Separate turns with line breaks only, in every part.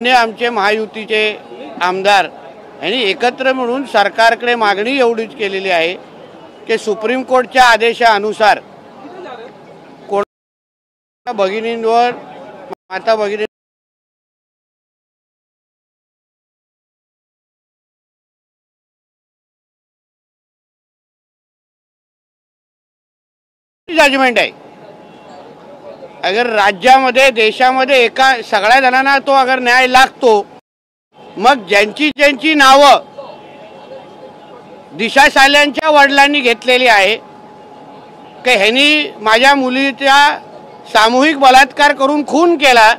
आमचे महायुतीचे आमदार यांनी एकत्र मिळून सरकारकडे मागणी एवढीच केलेली आहे की सुप्रीम कोर्टच्या आदेशानुसार कोणत्या भगिनींवर माता भगिनी जजमेंट आहे। अगर राज्यामध्ये देशामध्ये एका सगळ्या जणांना तो अगर न्याय लागतो, मग ज्यांची नावं दिशा साल्यांच्या वडिलांनी घेतलेली आहे की ह्यांनी माझ्या मुलीचा सामूहिक बलात्कार करून खून केला,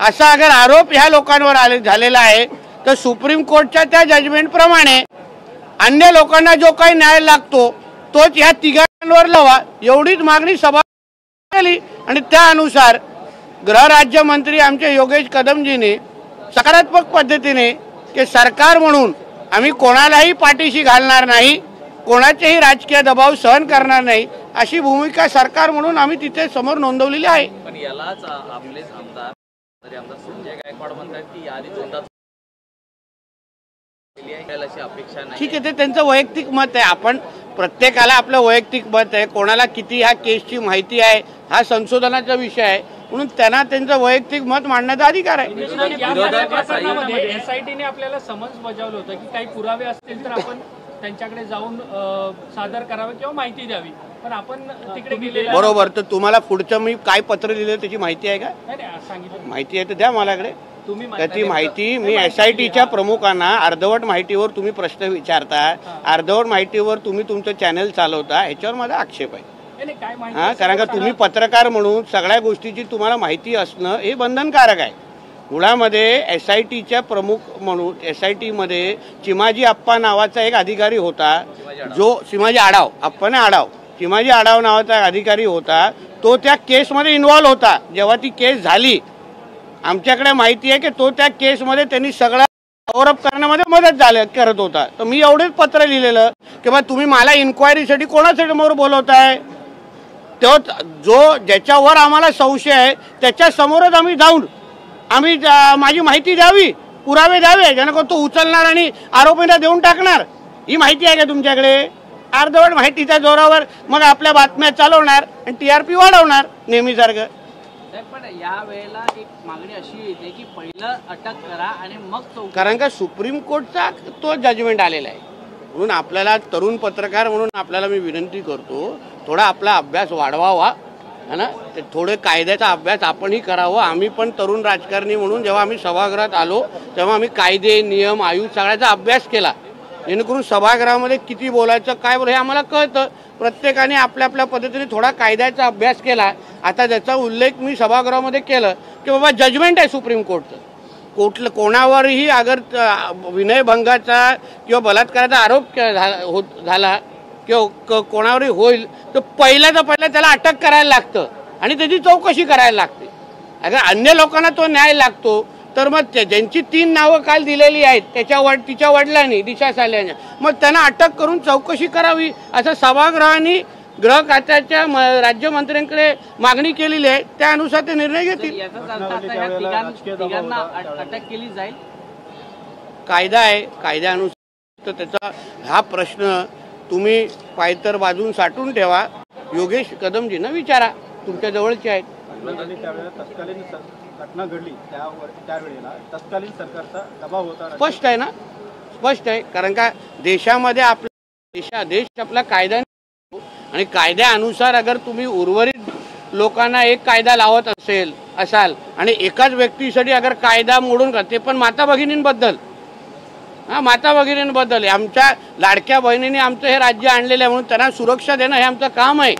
असा अगर आरोप ह्या लोकांवर झालेला आहे, तर सुप्रीम कोर्टच्या त्या जजमेंट प्रमाणे अन्य लोकांना जो काही न्याय लागतो तोच ह्या तिघांवर लावा, एवढीच मागणी सभा केली। आणि त्यानुसार गृहराज्यमंत्री आमचे योगेश कदमजींनी सकारात्मक पद्धतीने की सरकार म्हणून आम्ही कोणालाही पाठीशी घालणार नाही, कोणाचेही राजकीय दबाव सहन करणार नाही, अशी भूमिका सरकार म्हणून आम्ही तिथे समोर नोंदवलेली आहे।
पण यालाच आपले आमदार संजय गायकवाड म्हणतात की यादी दोनदा अपेक्षा नाही।
ठीक आहे, ते त्यांचं वैयक्तिक मत आहे। आपण प्रत्येकाला आपलं वैयक्तिक मत आहे, कोणाला किती ह्या केसची माहिती आहे हा संशोधनाचा विषय आहे, म्हणून त्यांना त्यांचं वैयक्तिक मत मांडण्याचा अधिकार आहे।
एसआयटीने आपल्याला समन्स बजावलं होतं की काही पुरावे असतील तर आपण त्यांच्याकडे जाऊन सादर करावे किंवा माहिती द्यावी, पण आपण तिकडे गेलेलो
बरोबर। तर तुम्हाला पुढचं मी काय पत्र लिहिलं त्याची माहिती आहे का?
सांगितलं
माहिती आहे तर द्या माझ्याकडे। त्याची माहिती मी एसआयटीच्या प्रमुखांना अर्धवट माहितीवर तुम्ही प्रश्न विचारता, अर्धवट माहितीवर तुम्ही तुमचं चॅनल चालवता, ह्याच्यावर माझा आक्षेप आहे। हा, कारण का तुम्ही पत्रकार म्हणून सगळ्या गोष्टीची तुम्हाला माहिती असणं हे बंधनकारक आहे। मुळामध्ये एसआयटीच्या प्रमुख म्हणून एसआयटीमध्ये चिमाजी आप्पा नावाचा एक अधिकारी होता, जो चिमाजी आडाव आप्पाने आडाव चिमाजी आडाव नावाचा अधिकारी होता, तो त्या केसमध्ये इन्व्हॉल्व होता। जेव्हा ती केस झाली आमच्याकडे माहिती आहे की तो त्या केसमध्ये त्यांनी सगळा कव्हर अप करण्यामध्ये मदत करत होता। तर मी एवढेच पत्र लिहिलेलं की बा तुम्ही मला इन्क्वायरीसाठी कोणासाठी समोर बोलवताय, तो जो ज्याच्यावर आम्हाला संशय आहे त्याच्या समोरच आम्ही जाऊन आम्ही माझी माहिती द्यावी, पुरावे द्यावे, जेणेकरून तो उचलणार आणि आरोपींना देऊन टाकणार। ही माहिती आहे का तुमच्याकडे? अर्धवट माहितीच्या जोरावर मग आपल्या बातम्या चालवणार आणि टीआरपी वाढवणार नेहमीसारखं।
पण या वेळेला एक मागणी अशी येते की पहिलं अटक करा आणि मग
कारण का सुप्रीम कोर्टचा तो जजमेंट आलेला आहे, म्हणून आपल्याला तरुण पत्रकार म्हणून आपल्याला मी विनंती करतो, थोडा आपला अभ्यास वाढवावा है ना, ते थोडे कायद्याचा अभ्यास आपणही करावा। आम्ही पण तरुण राजकारणी म्हणून जेव्हा आम्ही सभागृहात आलो तेव्हा आम्ही कायदे नियम आयोग सगळ्याचा अभ्यास केला, जेणेकरून सभागृहामध्ये किती बोलायचं काय बोलायचं हे आम्हाला कळतं। प्रत्येकाने आपल्या आपल्या पद्धतीने थोडा कायद्याचा अभ्यास केला। आता त्याचा उल्लेख मी सभागृहामध्ये केलं की बाबा जजमेंट आहे सुप्रीम कोर्टचं, कोणावरही अगर विनयभंगाचा किंवा बलात्काराचा आरोप झाला किंवा कोणावरही होईल तर पहिला त्याला अटक करायला लागतं आणि त्याची चौकशी करायला लागते। अगर अन्य लोकांना तो न्याय लागतो तर मग ज्यांची 3 नावं काल दिलेली आहेत तिच्या वडिलांनी दिशा साल्यांनी, मग त्यांना अटक करून चौकशी करावी असं सभागृहाने गृह खात्याच्या राज्यमंत्र्यांकडे मागणी केलेली आहे, त्यानुसार ते निर्णय घेतील।
अटक केली जाईल,
कायदा आहे, कायद्यानुसार। तर त्याचा हा प्रश्न तुम्ही पायतर बाजून साठवून ठेवा, योगेश कदमजींना विचारा, तुमच्या जवळचे आहेत।
घटना घडली त्यावेळेला तत्कालीन सरकारचा दबाव होता,
स्पष्ट आहे ना, स्पष्ट आहे। कारण का देशामध्ये आपला देश आपला कायद्याने आणि कायद्यानुसार अगर तुम्ही उर्वरित लोकांना एक कायदा लावत असाल आणि एकाच व्यक्तीसाठी अगर कायदा मोडून ते पण माता भगिनींबद्दल, माता भगिनींबद्दल आमच्या लाडक्या बहिणींनी आमचं हे राज्य आणलेलं आहे, म्हणून त्यांना सुरक्षा देणं हे आमचं काम आहे।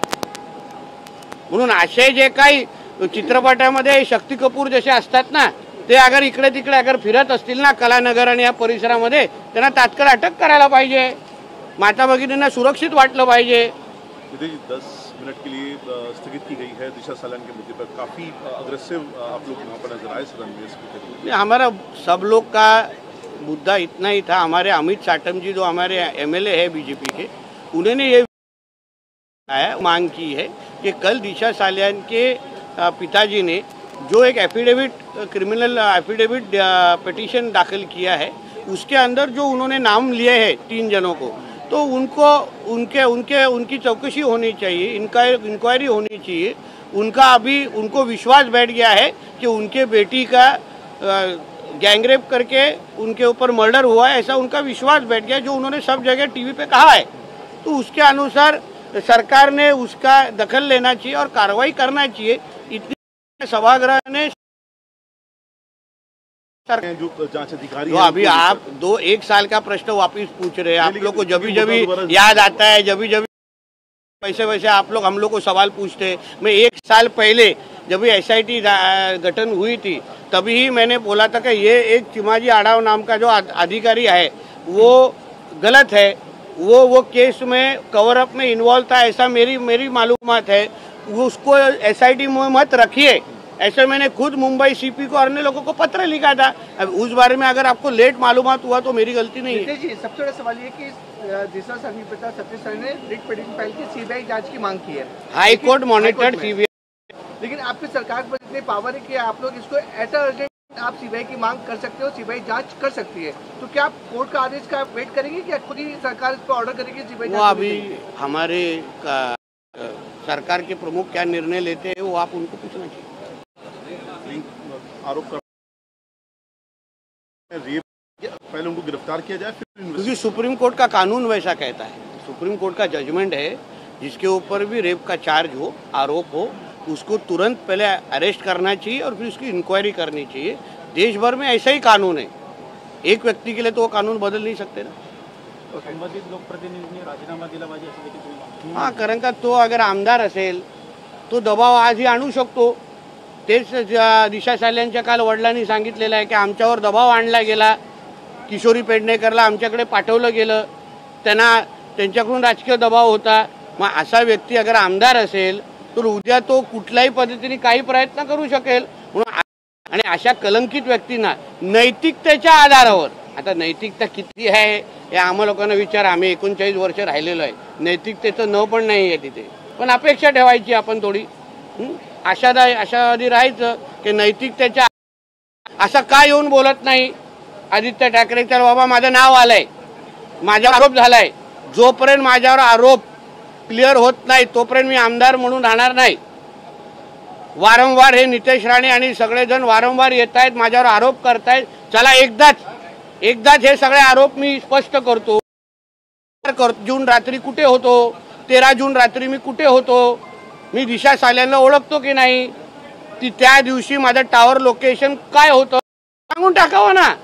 म्हणून असे जे काही चित्रपटामध्ये शक्ती कपूर जसे असतात ना, ते अगर इकडे तिकडे अगर फिरत असतील ना कलानगर आणि या परिसरामध्ये, त्यांना तात्काळ अटक करायला पाहिजे, माता भगिनींना सुरक्षित वाटलं पाहिजे।
10 मिनट के लिए स्थगित की गई है दिशा सालन के मुद्दे पर, काफी अग्रेसिव आप लोग वहाँ पर नजर आए सदन में।
हमारा सब लोग का मुद्दा इतना ही था, हमारे अमित साटम जी जो हमारे एमएलए है बीजेपी के, उन्होंने ये मांग की है कि कल दिशा सालियान के पिताजी ने जो एक एफिडेविट क्रिमिनल एफिडेविट पिटीशन दाखिल किया है, उसके अंदर जो उन्होंने नाम लिए हैं 3 जनों को, तो उनको उनकी चौकसी होनी चाहिए, इंक्वायरी होनी चाहिए। उनको विश्वास बैठ गया है कि उनके बेटी का गैंगरेप करके उनके ऊपर मर्डर हुआ है, ऐसा उनका विश्वास बैठ गया, जो उन्होंने सब जगह टीवी पे कहा है। तो उसके अनुसार सरकार ने उसका दखल लेना चाहिए और कार्रवाई करना चाहिए। इतनी सभागृह ने
जो जांच अधिकारी
तो अभी आप 1 साल का प्रश्न वापिस पूछ रहे हैं। आप लोग को जब याद आता है, जब वैसे आप लोग हम लोग को सवाल पूछते हैं। मैं 1 साल पहले जब SIT गठन हुई थी, तभी ही मैंने बोला था कि ये एक चिमाजी आड़ाव नाम का जो अधिकारी है वो गलत है, वो केस में कवर अप में इन्वॉल्व था, ऐसा मेरी मालूमात है। उसको SIT में मत रखिए, ऐसे मैंने खुद मुंबई CP को और अन्य लोगों को पत्र लिखा था। अब उस बारे में अगर आपको लेट मालूमात हुआ तो मेरी गलती नहीं है।
जी, सबसे बड़ा सवाल ये कि दिशा संघमित्रा सतीश सर ने रिट पिटीशन फाइल की CBI जांच की मांग की है,
हाई कोर्ट मॉनिटर्ड CBI।
लेकिन आपकी सरकार पर इतनी पावर है कि आप लोग इसको एट अर्जेंट आप CBI की मांग कर सकते हो, CBI जांच कर सकती है। तो क्या आप कोर्ट का आदेश का वेट करेंगे कि खुद ही सरकार इस पर ऑर्डर करेगी CBI?
वो अभी हमारे सरकार के प्रमुख क्या निर्णय लेते हैं वो आप उनको पूछना चाहिए।
आरोप कर रेप, पहले उनको गिरफ्तार किया जाए फिर,
क्योंकि सुप्रीम कोर्ट का कानून वैसा कहता है। सुप्रीम कोर्ट का जजमेंट है, जिसके ऊपर भी रेप का चार्ज हो, आरोप हो, उसको तुरंत पहले अरेस्ट करना चाहिए और फिर उसकी इंक्वायरी करनी चाहिए। देश भर में ऐसा ही कानून है, एक व्यक्ति के लिए तो वो कानून बदल नहीं सकते ना।
संबंधित लोकप्रतिनिधींनी राजीनामा दिला पाहिजे असं देखील तुम्ही
हाँ, कारण का तो अगर आमदार असेल तो दबाव आजही आणू शकतो। तेच दिशा साल्यांच्या काल वडिलांनी सांगितलेलं आहे की आमच्यावर दबाव आणला गेला, किशोरी पेडणेकरला आमच्याकडे पाठवलं गेलं, त्यांच्याकडून राजकीय दबाव होता। मग असा व्यक्ती अगर आमदार असेल तर उद्या तो कुठल्याही पद्धतीने काही प्रयत्न करू शकेल। आणि अशा कलंकित व्यक्तींना नैतिकतेच्या आधारावर, आता नैतिकता किती आहे हे आम्हा लोकांना विचार, आम्ही 39 वर्ष राहिलेलो आहे, नैतिकतेचं न पण नाही आहे तिथे, पण अपेक्षा ठेवायची आपण थोडी, आशावादी राहायचं की नैतिकतेच्या। असं का येऊन बोलत नाही आदित्य ठाकरे? तर बाबा माझं नाव आलंय, माझ्यावर आरोप झालाय, जोपर्यंत माझ्यावर आरोप क्लिअर होत नाही तोपर्यंत मी आमदार म्हणून राहणार नाही। वारंवार हे नितेश राणे आणि सगळेजण वारंवार येत आहेत, माझ्यावर आरोप करतायत। चला एकदाच हे सगळे आरोप मी स्पष्ट करतो। जून रात्री कुठे होतो, 13 जून रात्री मी कुठे होतो, मी दिशा साल्यांना ओळखतो की नाही, त्या दिवशी माझं टावर लोकेशन काय होतं सांगून टाकावं ना।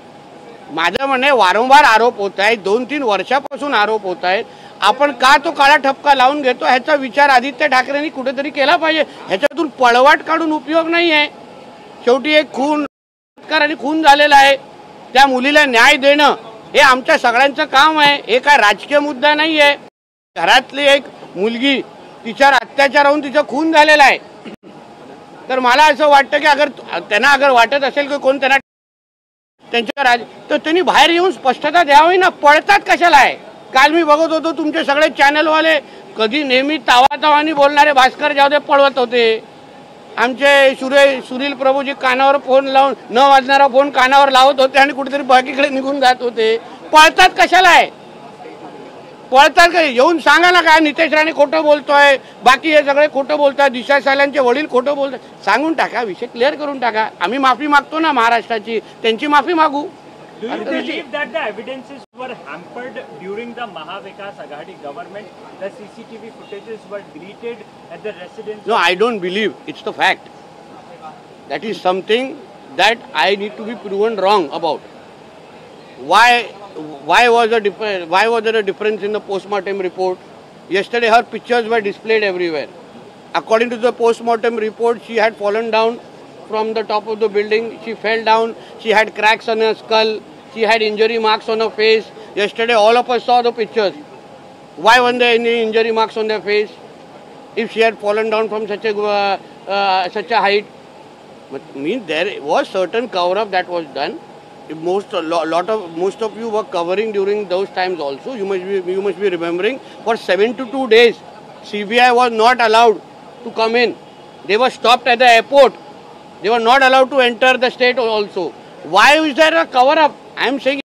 माझं म्हणणे वारंवार आरोप होत आहेत, 2-3 वर्षापासून आरोप होत आहेत, आपण का तो काळा ठपका लावून घेतो ह्याचा विचार आदित्य ठाकरेंनी कुठेतरी केला पाहिजे। ह्याच्यातून पळवाट काढून उपयोग नाही आहे। शेवटी एक खून झालेला आहे, त्या मुलीला न्याय देणं हे आमच्या सगळ्यांचं काम आहे, हे काय राजकीय मुद्दा नाही आहे। घरातली एक मुलगी, तिच्यावर अत्याचार होऊन तिचा खून झालेला आहे, तर मला असं वाटतं की अगर वाटत असेल की कोण त्यांच्या तर त्यांनी बाहेर येऊन स्पष्टता द्यावी ना, पळतात कशाला आहे। काल मी बघत होतो तुमचे सगळे चॅनलवाले कधी नेहमी तावातावानी बोलणारे भास्कर जावदे पळवत होते, आमचे सुनील प्रभूजी कानावर फोन लावून न वाजणारा फोन कानावर लावत होते आणि कुठेतरी बाकीकडे निघून जात होते। पळतात कशाला आहे? पळतात का? येऊन सांगा ना काय नितेश राणे खोटं बोलतोय, बाकी हे सगळे खोटं बोलतात, दिशा साल्यांचे वडील खोटं बोलतात, सांगून टाका, विषय क्लिअर करून टाका। आम्ही माफी मागतो ना महाराष्ट्राची, त्यांची माफी मागू।
Do you believe that the evidences were hampered during the Mahavikas Aghadi government? The CCTV footages were deleted at the residence.
No, I don't believe. It's the fact. That is something that I need to be proven wrong about. Why was there a difference in the postmortem report? Yesterday her pictures were displayed everywhere. According to the postmortem report, she had fallen down from the top of the building. She fell down. She had cracks on her skull. She had injury marks on her face. Yesterday all of us saw the pictures. Why weren't there any injury marks on their face if she had fallen down from such a height? But there was certain cover up that was done. Most of you were covering during those times also. You must be remembering, for 72 days CBI was not allowed to come in. They were stopped at the airport They were not allowed to enter the state also. Why is there a cover up? I am saying,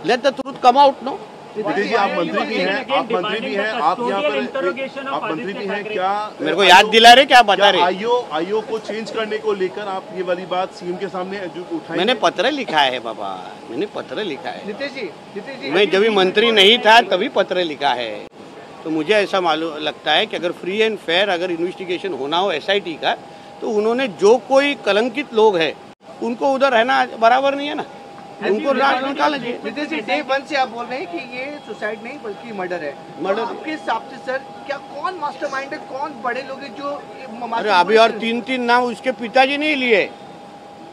let the truth come out, no?
Nitesh जी, आप मंत्री भी हैं, आप मंत्री भी हैं, आप यहाँ पर आप मंत्री भी हैं, क्या
मेरे को याद दिला रहे, क्या बता रहे?
आईओ को चेंज करने को लेकर आप ये वाली बात सीएम के सामने उठाएंगे?
मैंने पत्र लिखा है बाबा, मैंने पत्र लिखा है।
नितेश जी
मैं जब मंत्री नहीं था तभी पत्र लिखा है। तो मुझे ऐसा मालूम लगता है कि अगर फ्री एंड फेयर अगर इन्वेस्टिगेशन होना हो एसआईटी का, तो उन्होंने जो कोई कलंकित लोग हैं उनको उधर रहना बराबर नहीं है ना, उनको निकालना चाहिए।
नितेश जी, डे 1 से आप बोल रहे हैं कि ये सुसाइड नहीं बल्कि मर्डर है।
मर्डर।
आपके हिसाब से सर क्या कौन मास्टरमाइंड है, कौन बड़े लोग हैं जो
अरे अभी और 3 नाम उसके पिताजी ने लिए,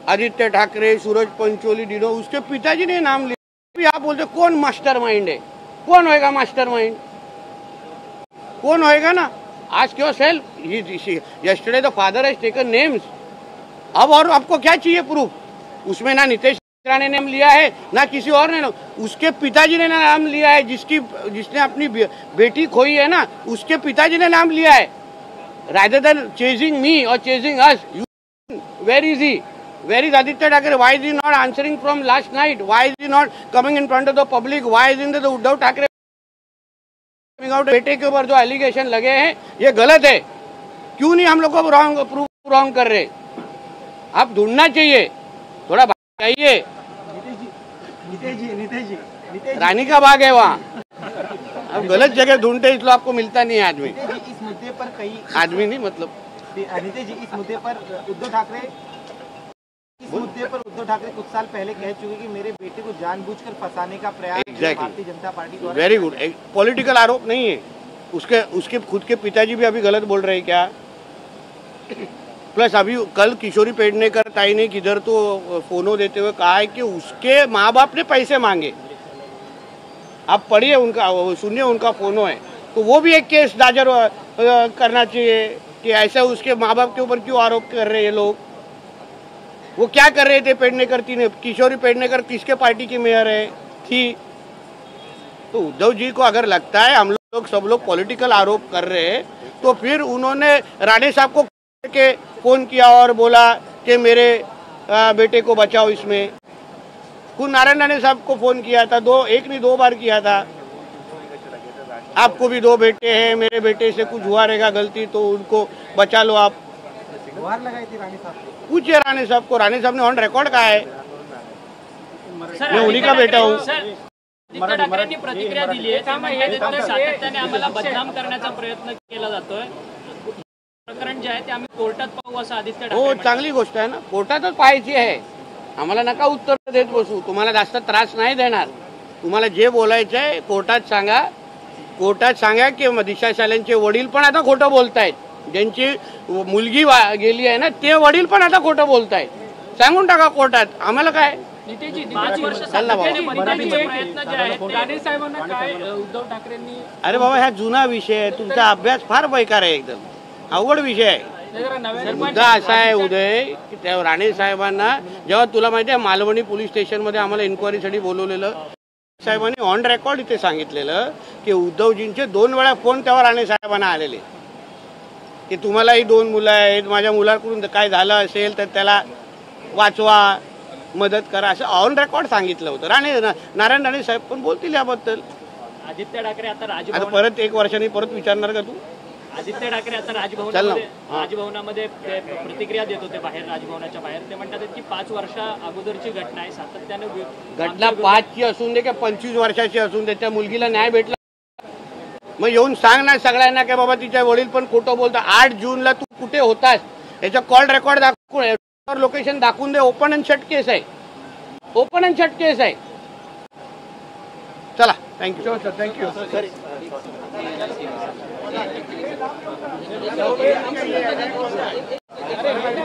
आदित्य ठाकरे, सूरज पंचोली, डिनो, उसके पिताजी ने नाम लिए। अभी आप बोलते कौन मास्टरमाइंड है? कौन होएगा मास्टरमाइंड? कौन होएगा ना? आज क्यों self yesterday the father has taken names. अब और आपको क्या चाहिए प्रूफ? उसमें ना नितेश राणे ने नाम लिया है ना किसी और ने, उसके पिताजी ने नाम लिया है। जिसने अपनी बेटी खोई है ना, उसके पिताजी ने नाम लिया है। रादर देन चेजिंग मी और chasing us, where is he? Where is Aditya Thackeray? Why is he not answering from last night? Why is he not coming in front of the public? Why isn't the Uddhav Thackeray coming out? बेटे के ऊपर जो allegation लगे हैं ये गलत है। क्यों नहीं हम लोग को रॉन्ग कर रहे? आप ढूंढना चाहिए, थोड़ा चाहिए।
नितेश जी
रानी का बाग है वहाँ, अब गलत जगह ढूंढते इसलिए आपको मिलता नहीं है आदमी।
इस मुद्दे पर कई
आदमी नहीं मतलब
नितेश जी, इस मुद्दे पर उद्धव ठाकरे कुछ साल पहले कह चुके कि मेरे बेटे को जानबूझकर फंसाने का प्रयास भारतीय जनता पार्टी द्वारा।
Very good. पॉलिटिकल आरोप नहीं है, उसके खुद के पिताजी भी अभी गलत बोल रहे हैं क्या? प्लस अभी कल किशोरी पेडनेकर ताई ने किधर तो फोनो देते हुए कहा है कि उसके माँ बाप ने पैसे मांगे। आप पढ़िए उनका, सुनिए उनका फोनो है। तो वो भी एक केस दायर करना चाहिए कि ऐसा उसके माँ बाप के ऊपर क्यों आरोप कर रहे हैं लोग। वो क्या कर रहे थे पेडनेकर ने? किशोरी पेडनेकर किसके पार्टी की मेयर है थी? तो उद्धव जी को अगर लगता है हम लोग सब लोग पॉलिटिकल आरोप कर रहे हैं, तो फिर उन्होंने राणे साहब को के फोन किया और बोला कि मेरे बेटे को बचाओ इसमें। खुद नारायण राणे साहब को फोन किया था, एक नहीं 2 बार किया था। आपको भी 2 बेटे हैं, मेरे बेटे से कुछ हुआ रहेगा गलती तो उनको बचा लो आप।
गुहार लगाई थी राणे साहब को।
पूछिए राणे साहब को, राणे साहब ने ऑन रिकॉर्ड कहा है मैं उन्हीं का बेटा हूँ।
आदित्य ठाकरेंनी प्रतिक्रिया दिली आहे, सातत्याने आम्हाला बदनाम करण्याचा प्रयत्न केला जातोय। प्रकरण जे आहे ते आम्ही कोर्टात पाहू असं आदित्य ठाकरे।
हो, चांगली गोष्ट आहे ना, कोर्टातच पाहायची आहे। आम्हाला नका उत्तर देत बसू, तुम्हाला जास्त त्रास नाही देणार। तुम्हाला जे बोलायचं आहे कोर्टात सांगा की दिशा सालेंचे वडील पण आता खोटं बोलतायत, ज्यांची मुलगी गेली आहे ना ते वडील पण आता खोटं बोलतायत। सांगून टाका कोर्टात, आम्हाला काय।
नितेशजी 5 वर्ष सातत्याने बदनामीचे प्रयत्न जे आहेत राणे साहेबांना काय उद्धव ठाकरेंनी।
अरे बाबा हा जुना विषय आहे, तुमचा अभ्यास फार बेकार आहे, एकदम अवघड विषय आहे। मुद्दा असा आहे उदय की त्या राणे साहेबांना जेव्हा तुला माहिती आहे मालवणी पोलीस स्टेशनमध्ये आम्हाला इन्क्वायरीसाठी बोलवलेलं, साहेबांनी ऑन रेकॉर्ड इथे सांगितलेलं की उद्धवजींचे 2 वेळा फोन तेव्हा राणे साहेबांना आलेले की तुम्हालाही 2 मुलं आहेत, माझ्या मुलाकडून काय झालं असेल तर त्याला वाचवा, मदत करा, असं ऑन रेकॉर्ड सांगितलं होतं। नारायण राणे साहेब पण बोलतील याबद्दल।
आदित्य ठाकरे आता
परत 1 वर्षांनी परत विचारणार का तू?
आदित्य ठाकरे आता राजभवनामध्ये प्रतिक्रिया देत होते बाहेर, राजभवनाच्या बाहेर। ते म्हणतात की 5 वर्षा अगोदरची घटना आहे, सातत्याने
घटना 5ची असून दे की 25 वर्षाची असून दे, त्या मुलगीला न्याय भेटला मग येऊन सांग ना सगळ्यांना की बाबा तिच्या वडील पण खोटं बोलतात। 8 जूनला तू कुठे होतास याचा कॉल रेकॉर्ड दाखवून, लोकेशन दाखवून दे। ओपन अँड शट केस आहे, ओपन अँड शट केस आहे। चला, थँक्यू सर, थँक्यू।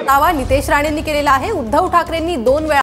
दावा नितेश राणेंनी केलेला आहे। उद्धव ठाकरेंनी 2 वेळा